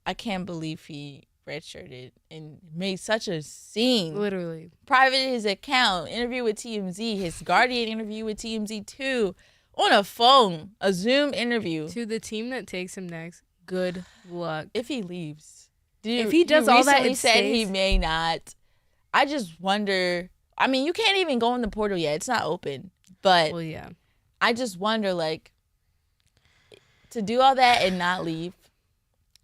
I can't believe he redshirted and made such a scene. Literally. Private his account, interview with TMZ, his Guardian interview with TMZ too, on a phone, a Zoom interview. To the team that takes him next, good luck. If he leaves. If he does all that, he it said he stays. may not. I just wonder. I mean, you can't even go in the portal yet. It's not open. But Well, yeah. I just wonder, like, to do all that and not leave.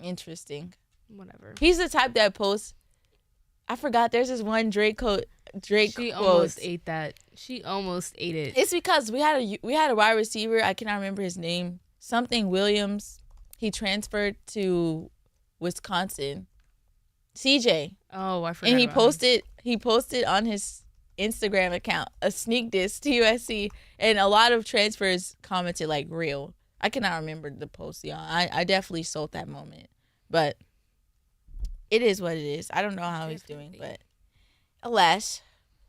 Interesting. Whatever. He's the type that posts. I forgot. There's this one Drake quote. She quotes. almost ate that. She almost ate it. It's because we had a wide receiver. I cannot remember his name. Something Williams. He transferred to Wisconsin. CJ. Oh, I forgot. And he about him. posted on his Instagram account a sneak diss to USC, and a lot of transfers commented like real. I cannot remember the post, y'all. I definitely sold that moment, but it is what it is. I don't know how he's doing, but alas,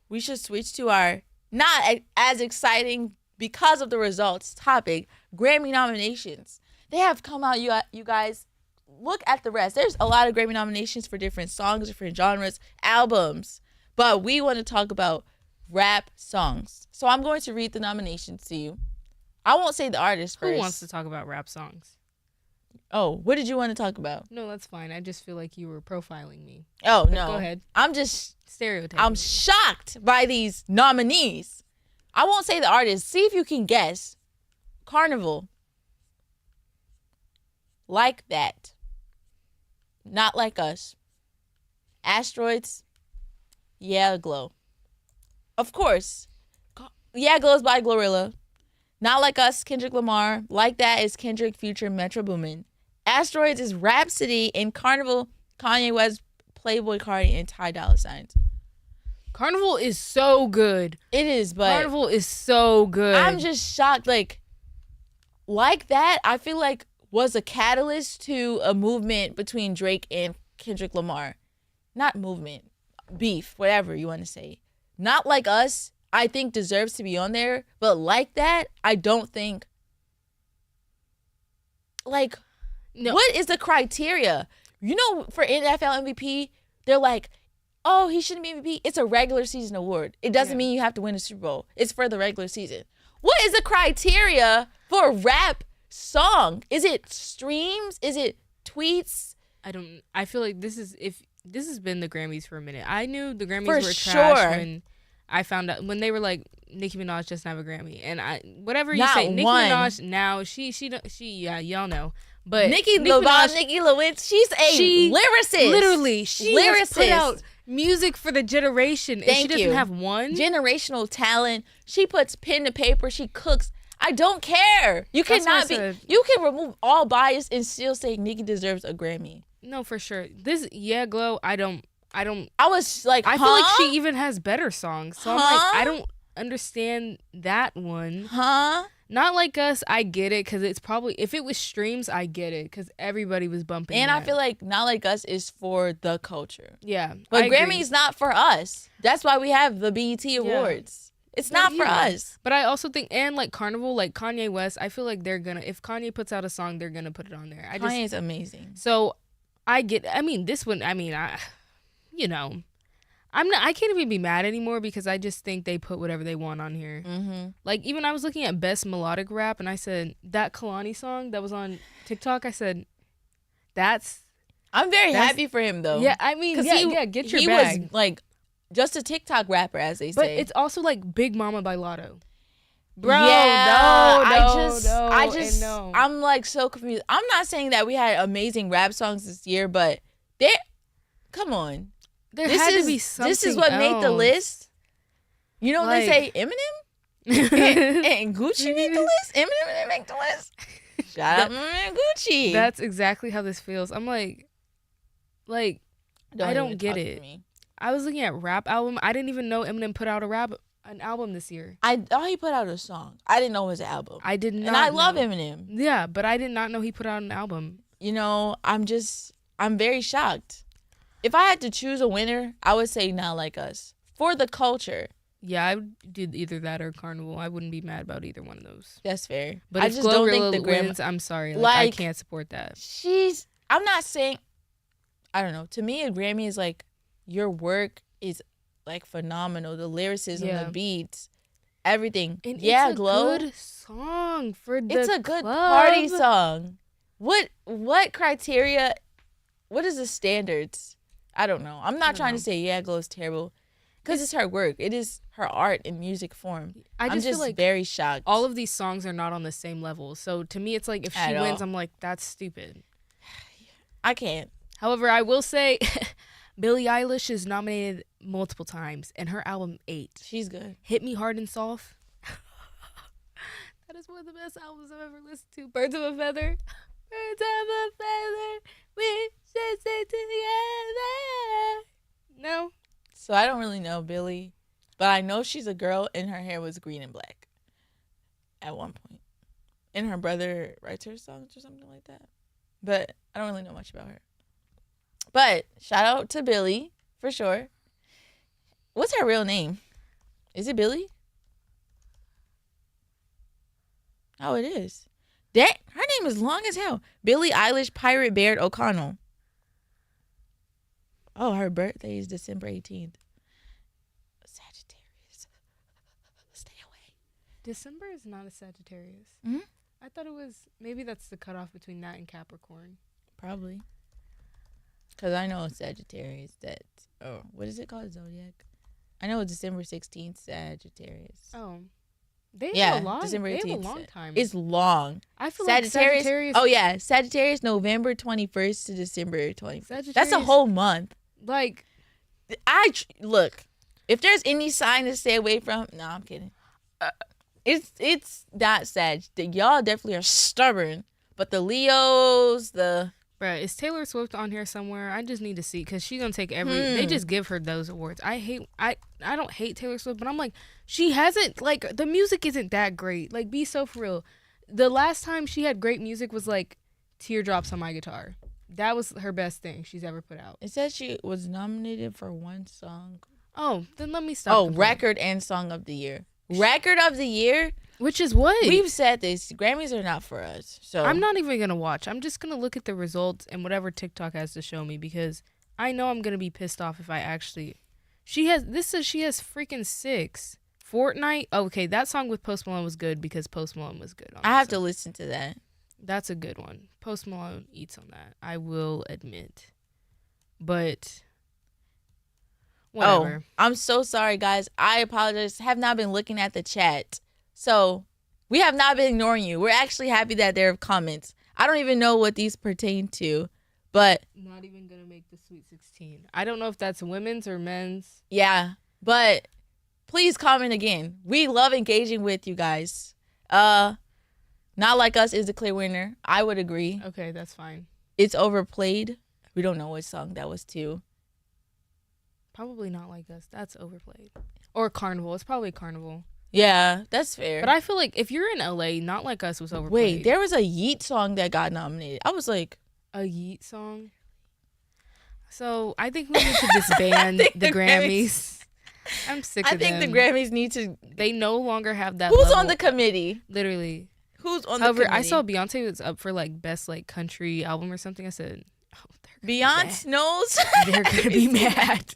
we should switch to our not as exciting because of the results topic: Grammy nominations. They have come out. You guys, look at the rest. There's a lot of Grammy nominations for different songs, different genres, albums. But we want to talk about rap songs. So I'm going to read the nominations to you. I won't say the artist first. Who wants to talk about rap songs? Oh, what did you want to talk about? No, that's fine. I just feel like you were profiling me. Oh, no. Go ahead. I'm just, Stereotyping. I'm shocked by these nominees. I won't say the artist. See if you can guess. Carnival. Like That. Not Like Us. Asteroids. Yeah Glow. Of course. Yeah Glow is by Glorilla. Not Like Us, Kendrick Lamar. Like That is Kendrick, Future, Metro Boomin. Asteroids is Rhapsody, and Carnival, Kanye West, Playboy Cardi, and Ty Dolla $ign. Carnival is so good. It is, but Carnival is so good. I'm just shocked. Like That, I feel like was a catalyst to a movement between Drake and Kendrick Lamar. Not movement, beef, whatever you want to say. Not Like Us, I think deserves to be on there, but Like That, I don't think. Like, No. what is the criteria? You know, for NFL MVP, they're like, oh, he shouldn't be MVP. It's a regular season award. It doesn't mean you have to win a Super Bowl. It's for the regular season. What is the criteria for a rap song? Is it streams? Is it tweets? I feel like this has been the Grammys for a minute. I knew the Grammys For were trash sure. when I found out, when they were like, Nicki Minaj doesn't have a Grammy, and whatever you Not say, Nicki one. Minaj now she yeah, y'all know, but Nicki Minaj, Lewinsky, she's a lyricist. literally she has put Lyricist. out music for the generation, and she Thank doesn't you. have one. Generational talent. She puts pen to paper. She cooks. I don't care. You That's what I cannot be. said. You can remove all bias and still say Nicki deserves a Grammy. No, for sure. This Yeah Glow, I don't. I was like, I feel like she even has better songs, so I'm like, Huh? I don't understand that one. Huh? Not Like Us, I get it, because it's probably, if it was streams, I get it, because everybody was bumping And I that. feel like Not Like Us is for the culture. Yeah. But I agree. Grammy's not for us. That's why we have the BET Awards. It's not for Yeah. us. But I also think, and like Carnival, like Kanye West, I feel like they're gonna, if Kanye puts out a song, they're gonna put it on there. Kanye's amazing. So I mean, this one, I can't even be mad anymore, because I just think they put whatever they want on here. Mm-hmm. Like, even I was looking at best melodic rap, and I said, that Kalani song that was on TikTok, I said, I'm very happy for him though. yeah, I mean, get your he bag. was like just a TikTok rapper, as they But say. it's also like Big Mama by Lotto. Bro, yeah, no, no. I'm like so confused. I'm not saying that we had amazing rap songs this year, but come on. There This had is to be something this is what made the else. list. You know, Like- they say Eminem and Gucci made the list. Eminem didn't make the list. Shout out Eminem and Gucci. That's exactly how this feels. I'm like, I don't even get talk to it. me. I was looking at rap album. I didn't even know Eminem put out an album this year. I thought he put out a song. I didn't know it was an album. I did not. And I love know. Eminem. Yeah, but I did not know he put out an album. You know, I'm very shocked. If I had to choose a winner, I would say Not Like Us. For the culture. Yeah, I would do either that or Carnival. I wouldn't be mad about either one of those. That's fair. But I if just don't think Glorilla the Grammy. wins, I'm sorry. Like, I Like- can't support that. I'm not saying, I don't know. To me, a Grammy is like, your work is like phenomenal. The lyricism, Yeah. the beats. everything. And yeah, it's a Glow. good song for the It's a good club. party song. What criteria? What is the standards? I don't know. I'm not don't trying know. to say Yeah Glow is terrible, because it's her work. It is her art in music form. I I'm just feel just like very shocked. all of these songs are not on the same level. So to me, it's like if she At wins, all. I'm like, that's stupid. I can't. However, I will say Billie Eilish is nominated multiple times, and her album 8, She's good. Hit Me Hard and Soft. That is one of the best albums I've ever listened to. Birds of a Feather. Birds of a feather, we should stay together. No? So I don't really know Billie, but I know she's a girl and her hair was green and black at one point. And her brother writes her songs or something like that. But I don't really know much about her. But shout out to Billie for sure. What's her real name? Is it Billie? Oh, it is. Dang, her name is long as hell. Billie Eilish Pirate Baird O'Connell. Oh, her birthday is December 18th. Sagittarius. Stay away. December is not a Sagittarius. Mhm. I thought it was, maybe that's the cutoff between that and Capricorn. Probably. Because I know Sagittarius that, oh, what is it called? Zodiac? I know it's December 16th, Sagittarius. Oh. They Yeah, have a long, December they have a 18th. long time. It's long. I feel Sagittarius. like Sagittarius, Oh, yeah. Sagittarius, November 21st to December 21st. That's a Sagittarius- whole month. like, Look, if there's any sign to stay away from, no, I'm kidding. It's not Sag. Y'all definitely are stubborn. But the Leos, bruh, is Taylor Swift on here somewhere? I just need to see, because she's gonna take they just give her those awards. I don't hate Taylor Swift, but I'm like, she hasn't, like, the music isn't that great. Like, be so for real. The last time she had great music was like Teardrops on My Guitar. That was her best thing she's ever put out. it says she was nominated for one song. Oh, then let me stop. Oh, complaining. record and song of the year. Record of the year? Which is what? We've said this. Grammys are not for us. So I'm not even gonna watch. I'm just gonna look at the results and whatever TikTok has to show me, because I know I'm gonna be pissed off if I actually. This says she has freaking 6. Fortnite. Okay, that song with Post Malone was good because Post Malone was good on I it, have so to listen to that. That's a good one. Post Malone eats on that, I will admit. But whatever. Oh, I'm so sorry, guys. I apologize. Have not been looking at the chat. So we have not been ignoring you. We're actually happy that there are comments. I don't even know what these pertain to, but Not even gonna make the Sweet 16. I don't know if that's women's or men's. yeah. But please comment again. We love engaging with you guys. Not Like Us is the clear winner. I would agree. Okay, that's fine. It's overplayed. We don't know what song that was too. Probably Not Like Us. That's overplayed. Or Carnival. It's probably Carnival. Yeah, that's fair. But I feel like if you're in LA, Not Like Us was overplayed. Wait, there was a Yeet song that got nominated. I was like, A Yeet song. So I think we need to disband think the the Grammys. I'm sick I of think them. the Grammys need to. They no longer have that. Who's level. on the committee? Literally. Who's on the However, committee? I saw Beyonce was up for like best like country album or something. I said, oh, they're gonna be Beyonce knows. mad. They're gonna be mad.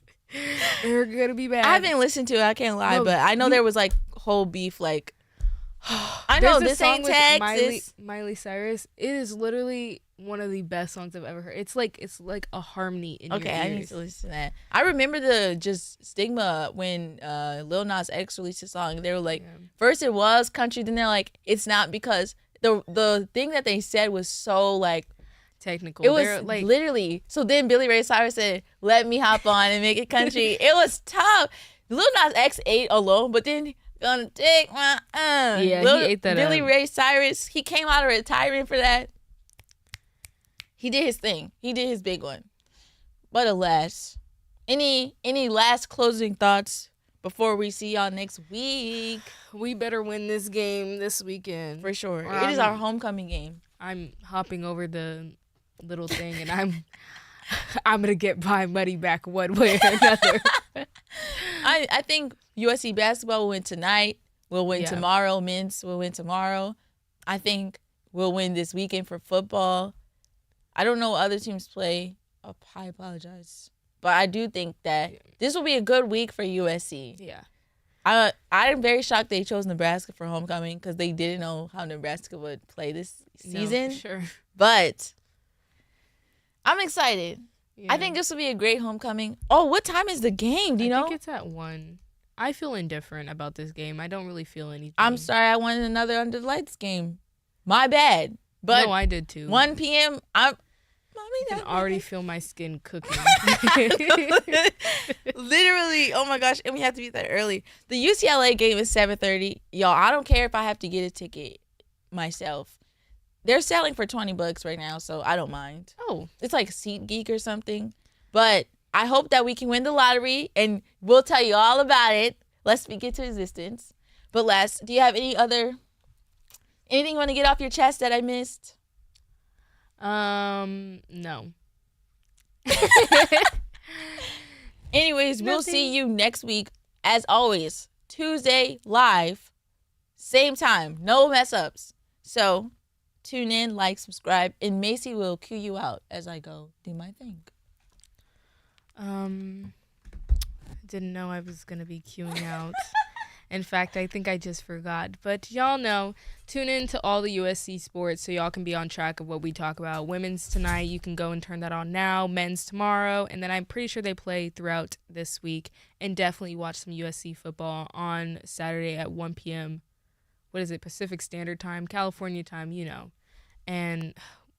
They're gonna be mad. I haven't listened to it. I can't lie, No, but I know there was like whole beef. Like, I know There's a this song ain't with Texas. Miley Cyrus. It is literally one of the best songs I've ever heard. It's like a harmony in Okay, your I ears. need to listen to that. I remember the just stigma when Lil Nas X released a song. They were like, Yeah. first it was country, then they're like, it's not, because the thing that they said was so like, Technical. it was They're, like literally. So then Billy Ray Cyrus said, "Let me hop on and make it country." It was tough. Lil Nas X ate alone, but then gonna take my Yeah, he ate that Billy up. Ray Cyrus, he came out of retirement for that. He did his thing. He did his big one. But alas, any last closing thoughts before we see y'all next week? we better win this game this weekend. For sure, Or it is I'm- our homecoming game. I'm hopping over the little thing and I'm gonna get my money back one way or another. I think USC basketball will win tonight. We'll win Yeah. tomorrow. Men's will win tomorrow. I think we'll win this weekend for football. I don't know what other teams play. Oh, I apologize. But I do think that this will be a good week for USC. Yeah. I'm very shocked they chose Nebraska for homecoming because they didn't know how Nebraska would play this season. No, for sure. But I'm excited. Yeah. I think this will be a great homecoming. Oh, what time is the game? Do you know? I think it's at 1. I feel indifferent about this game. I don't really feel anything. I'm sorry, I wanted another Under the Lights game. My bad. But no, I did too. 1 p.m. I can already feel my skin cooking. Literally, oh my gosh, and we have to be there early. The UCLA game is 7:30. Y'all, I don't care if I have to get a ticket myself. They're selling for $20 right now, so I don't mind. Oh, It's like SeatGeek or something. But I hope that we can win the lottery, and we'll tell you all about it. Let's speak it to existence. But Les, do you have anything you want to get off your chest that I missed? no. Anyways, we'll see you next week. As always, Tuesday live, same time, no mess ups. So tune in, like, subscribe, and Macy will cue you out as I go do my thing. Didn't know I was gonna be queuing out. In fact, I think I just forgot. But y'all know, tune in to all the USC sports so y'all can be on track of what we talk about. Women's tonight, you can go and turn that on now. Men's tomorrow. And then I'm pretty sure they play throughout this week. And definitely watch some USC football on Saturday at 1 p.m. What is it? Pacific Standard Time, California time, you know. And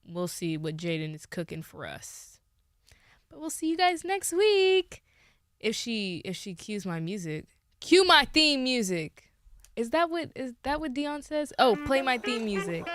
we'll see what Jaden is cooking for us. But we'll see you guys next week. If she cues my music. Cue my theme music. Is that what Dion says? Oh, play my theme music.